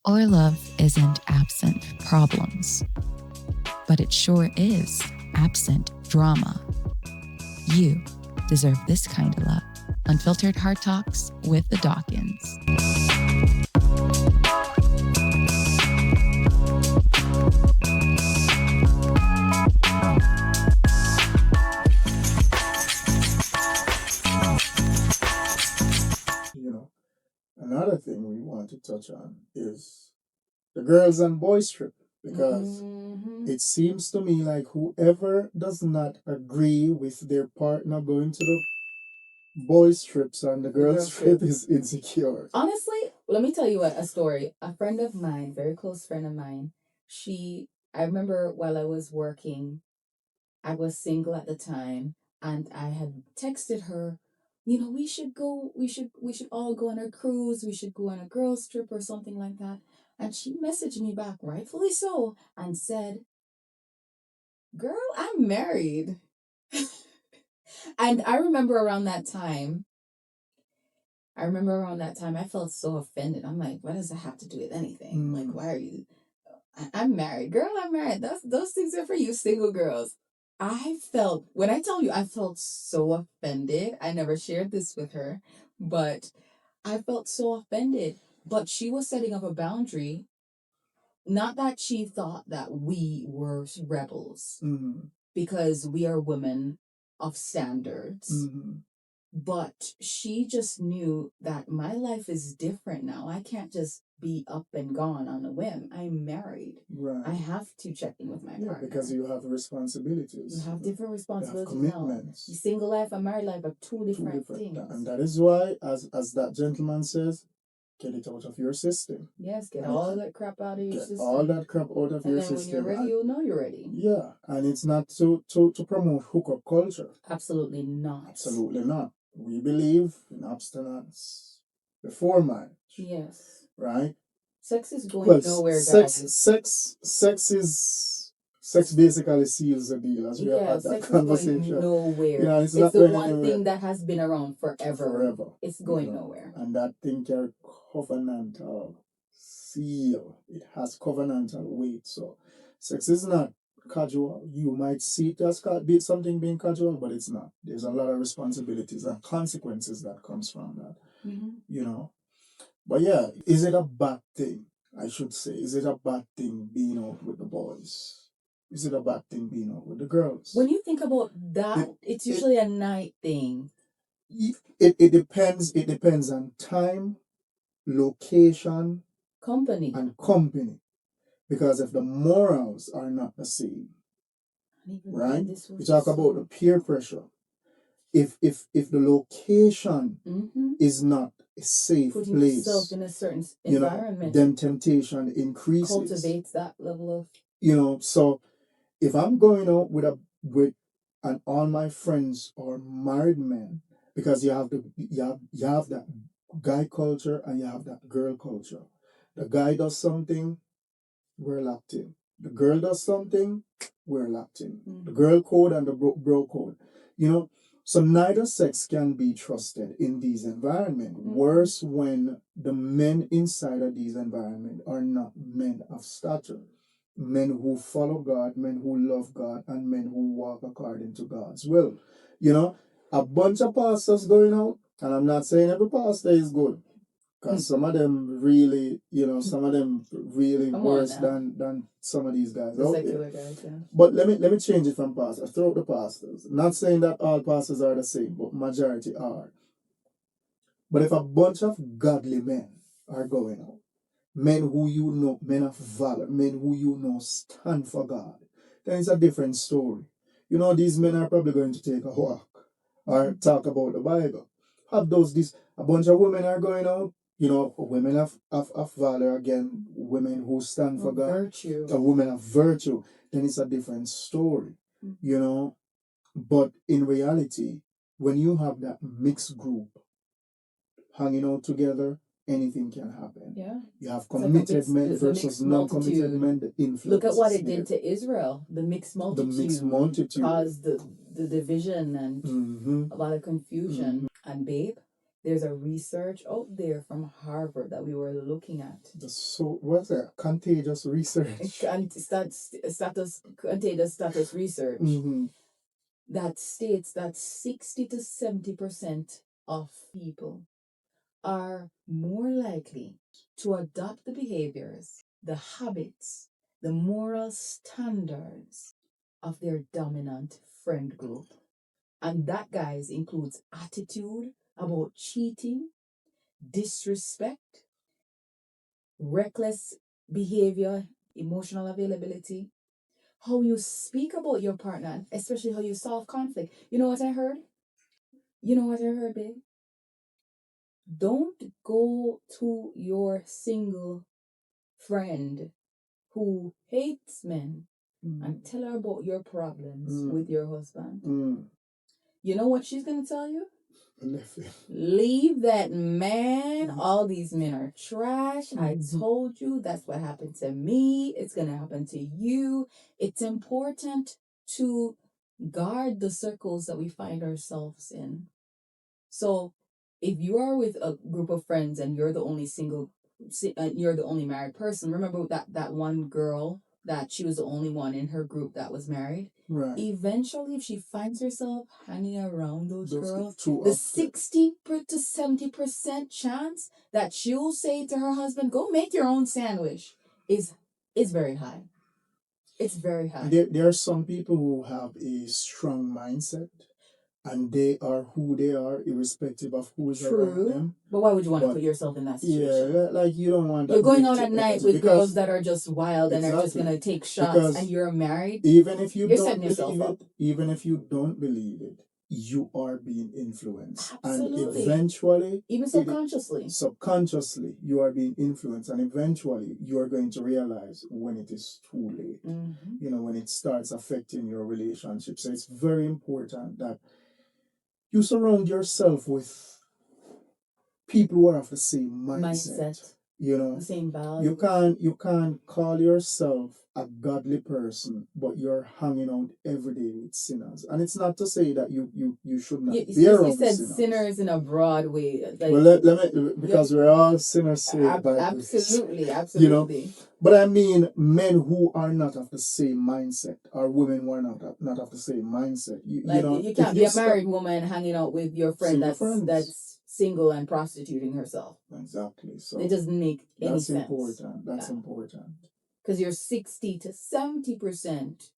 Our love isn't absent problems, but it sure is absent drama. You deserve this kind of love. Unfiltered Heart Talks with the Dawkins. Another thing we want to touch on is the girls and boys trip, because it seems to me like whoever does not agree with their partner going to the boys trips and the girls trip is insecure. Honestly, let me tell you a story. A friend of mine, very close friend of mine, I remember while I was working, I was single at the time, and I had texted her, we should go, we should all go on a cruise, we should go on a girls trip or something like that. And she messaged me back, rightfully so, and said, "Girl, I'm married." And I remember around that time, I felt so offended. I'm like, what does that have to do with anything? Like, why are you? I'm married, girl. I'm married. Those things are for you, single girls. When I tell you, I felt so offended. I never shared this with her, but I felt so offended. But she was setting up a boundary. Not that she thought that we were rebels, because we are women of standards. But she just knew that my life is different now. I can't just be up and gone on a whim. I'm married. Right. I have to check in with my partner. Because you have responsibilities. You have different responsibilities. You have commitments. The single life and married life are two different things. And that is why, as that gentleman says, get it out of your system. Yes, get all that crap out of your system. All that crap out of your system. And then when you're ready, you'll know you're ready. Yeah, and it's not to promote hookup culture. Absolutely not. Absolutely not. We believe in abstinence before marriage. Yes. Right? Sex is going nowhere, guys. Sex basically seals the deal, as we have had that conversation. Is going nowhere. Yeah, it's the one thing that has been around forever. It's going nowhere. And that thing carries covenantal seal. It has covenantal weight. So sex is not casual. You might see it as something being casual, but it's not. There's a lot of responsibilities and consequences that comes from that. But yeah, is it a bad thing? I should say, is it a bad thing being out with the boys? Is it a bad thing being out with the girls? When you think about that, it's usually a night thing. It depends. It depends on time, location, company. Because if the morals are not the same, right? We talk about the peer pressure. If the location is not a safe Putting place, yourself in a certain environment, then temptation increases. Cultivates that level of. So if I'm going out with and all my friends are married men, because you have that guy culture and you have that girl culture. The guy does something, we're locked in. The girl does something, we're locked in. The girl code and the bro code. So neither sex can be trusted in these environments. Worse when the men inside of these environments are not men of stature. Men who follow God, men who love God, and men who walk according to God's will. A bunch of pastors going out, and I'm not saying every pastor is good, because some of them really, worse than some of these guys out there. Guys, yeah. But let me change it from pastors. Throw out the pastors. Not saying that all pastors are the same, but majority are. But if a bunch of godly men are going out, men who men of valor, men who stand for God, then it's a different story. These men are probably going to take a walk or talk about the Bible. A bunch of women are going out, women of valor, again, women who stand for God, virtue. A woman of virtue, then it's a different story, But in reality, when you have that mixed group hanging out together, anything can happen. Yeah. You have committed men versus non-committed men. The influence. Look at what it did to Israel. The mixed multitude caused the division and a lot of confusion. And babe, There's a research out there from Harvard that we were looking at. So what's that? Contagious research. Contagious status research Mm-hmm. that states that 60 to 70% of people are more likely to adopt the behaviors, the habits, the moral standards of their dominant friend group. And that, guys, includes attitude about cheating, disrespect, reckless behavior, emotional availability, how you speak about your partner, especially how you solve conflict. You know what I heard? Babe? Don't go to your single friend who hates men and tell her about your problems with your husband. You know what she's going to tell you? Leave that man. All these men are trash. I told you that's what happened to me. It's going to happen to you. It's important to guard the circles that we find ourselves in. So if you are with a group of friends and you're the only you're the only married person, remember that one girl that she was the only one in her group that was married? Right. Eventually, if she finds herself hanging around those girls, the 60 to 70% chance that she'll say to her husband, "Go make your own sandwich," is very high. It's very high. There are some people who have a strong mindset, and they are who they are, irrespective of who is around them. But why would you want to put yourself in that situation? Yeah, like you don't want that. You're going out at night with girls that are just wild and are just gonna take shots, and you're married. Even if you you're don't setting yourself believe up. it, even if you don't believe it, you are being influenced. Absolutely. And eventually, even subconsciously, you are being influenced, and eventually you are going to realize when it is too late. You know, when it starts affecting your relationship. So it's very important that you surround yourself with people who are of the same mindset. You know, the same value. You can't call yourself a godly person, but you're hanging out every day with sinners. And it's not to say that you should not be around you said sinners. Sinners in a broad way. Like, well, let me, because we're all sinners saved by grace. Absolutely. You know, but I mean men who are not of the same mindset, or women who are not of the same mindset. You know, you can't be a married woman hanging out with your friend that's single and prostituting herself. Exactly. So it doesn't make any sense. That's important. Because you're 60 to 70%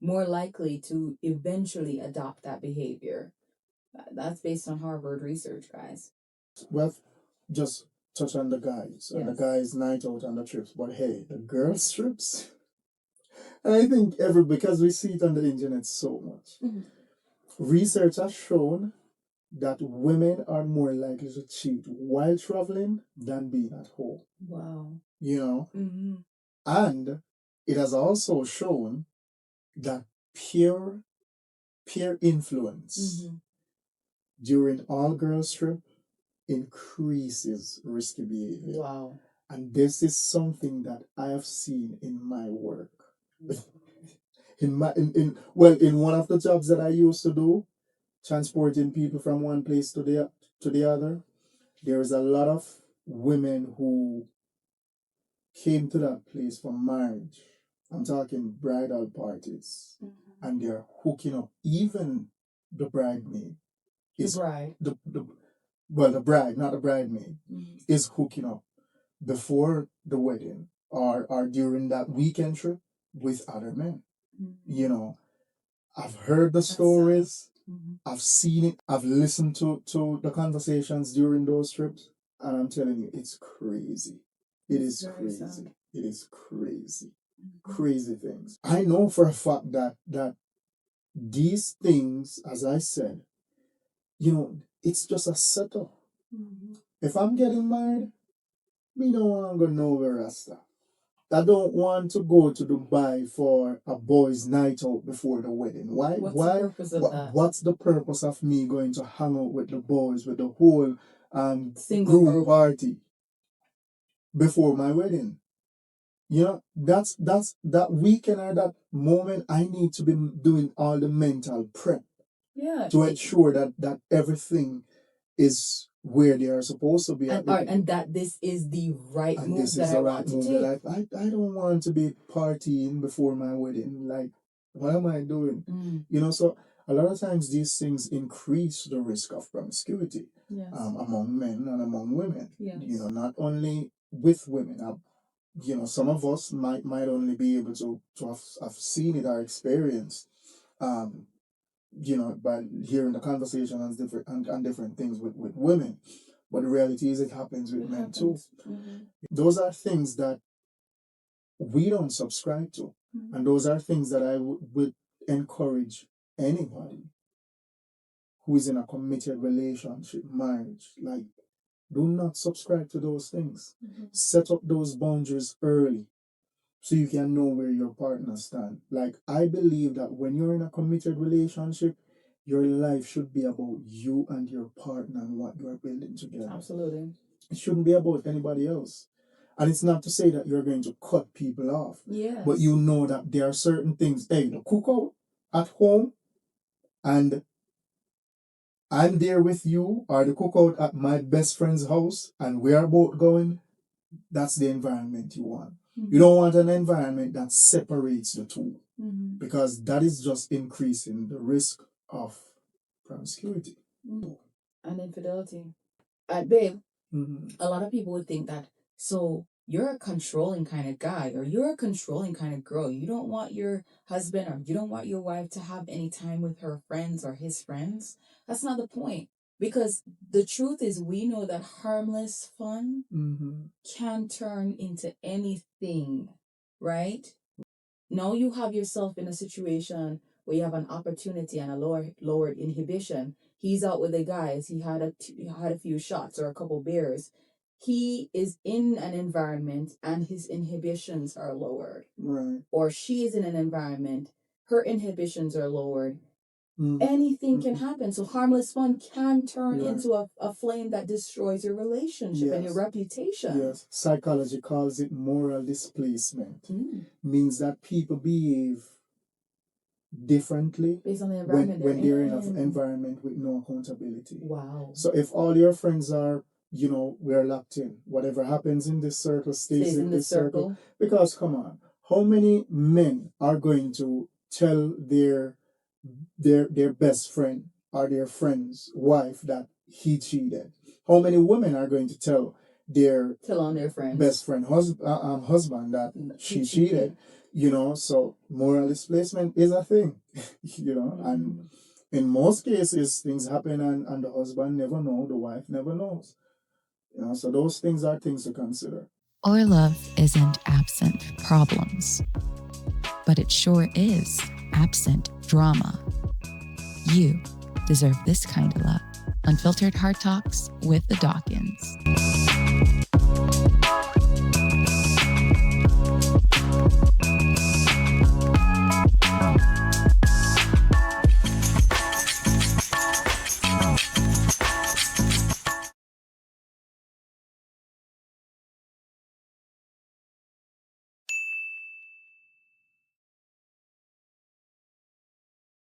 more likely to eventually adopt that behavior. That's based on Harvard research, guys. Well, just touch on the guys and the guys' night out on the trips, but hey, the girls' trips. And I think because we see it on the internet so much. Research has shown that women are more likely to cheat while traveling than being at home. Wow. You know? And it has also shown that peer influence during all girls trip increases risky behavior. Wow. And this is something that I have seen in my work. in one of the jobs that I used to do, transporting people from one place to the other, there is a lot of women who came to that place for marriage. I'm talking bridal parties, and they're hooking up. Even the bridemaid is the bride, not the bridemaid, is hooking up before the wedding or during that weekend trip with other men. You know, I've heard the stories. I've seen it. I've listened to the conversations during those trips, and I'm telling you, it's crazy. It is crazy. Sad. It is crazy. Crazy things. I know for a fact that these things, as I said, you know, it's just a setup. If I'm getting married, me don't want to go nowhere Rasta. I don't want to go to Dubai for a boys' night out before the wedding. Why? The purpose of that? What's the purpose of me going to hang out with the boys, with the whole single groom party before my wedding? You know, that's that weekend or that moment. I need to be doing all the mental prep. Yeah. To ensure that everything is where they are supposed to be and that this is the right and move this that is I the want right to move take. that I don't want to be partying before my wedding. Like, what am I doing? You know, so a lot of times these things increase the risk of promiscuity among men and among women. You know, not only with women. You know, some of us might only be able to have seen it or experienced, you know, by hearing the conversation and different things with women. But the reality is it happens with men too. Those are things that we don't subscribe to. And those are things that I would encourage anybody who is in a committed relationship, marriage, like, do not subscribe to those things. Set up those boundaries early so you can know where your partner stands. Like, I believe that when you're in a committed relationship, your life should be about you and your partner and what you're building together. Absolutely. It shouldn't be about anybody else. And it's not to say that you're going to cut people off. Yes. But you know that there are certain things. Hey, the cookout at home and I'm there with you, or the cookout at my best friend's house and we are both going, that's the environment you want. You don't want an environment that separates the two, because that is just increasing the risk of promiscuity. And infidelity. Babe, a lot of people would think that, so you're a controlling kind of guy or you're a controlling kind of girl. You don't want your husband or you don't want your wife to have any time with her friends or his friends. That's not the point. Because the truth is, we know that harmless fun can turn into anything, right? Now you have yourself in a situation where you have an opportunity and a lowered inhibition. He's out with the guys. He had a few shots or a couple beers. He is in an environment and his inhibitions are lowered. Right. Or she is in an environment, her inhibitions are lowered. Anything can happen. So harmless fun can turn into a flame that destroys your relationship and your reputation. Yes. Psychology calls it moral displacement. Means that people behave differently based on the environment when they're in an environment with no accountability. Wow. So if all your friends are, you know, we're locked in, whatever happens in this circle stays in this circle. Because come on, how many men are going to tell their best friend or their friend's wife that he cheated? How many women are going to tell on their friends best friend husband that she cheated? You know, so moral displacement is a thing. You know, and in most cases things happen and the husband never knows, the wife never knows. You know, so those things are things to consider. Our love isn't absent problems, but it sure is absent drama. You deserve this kind of love. Unfiltered Heart Talks with the Dawkins.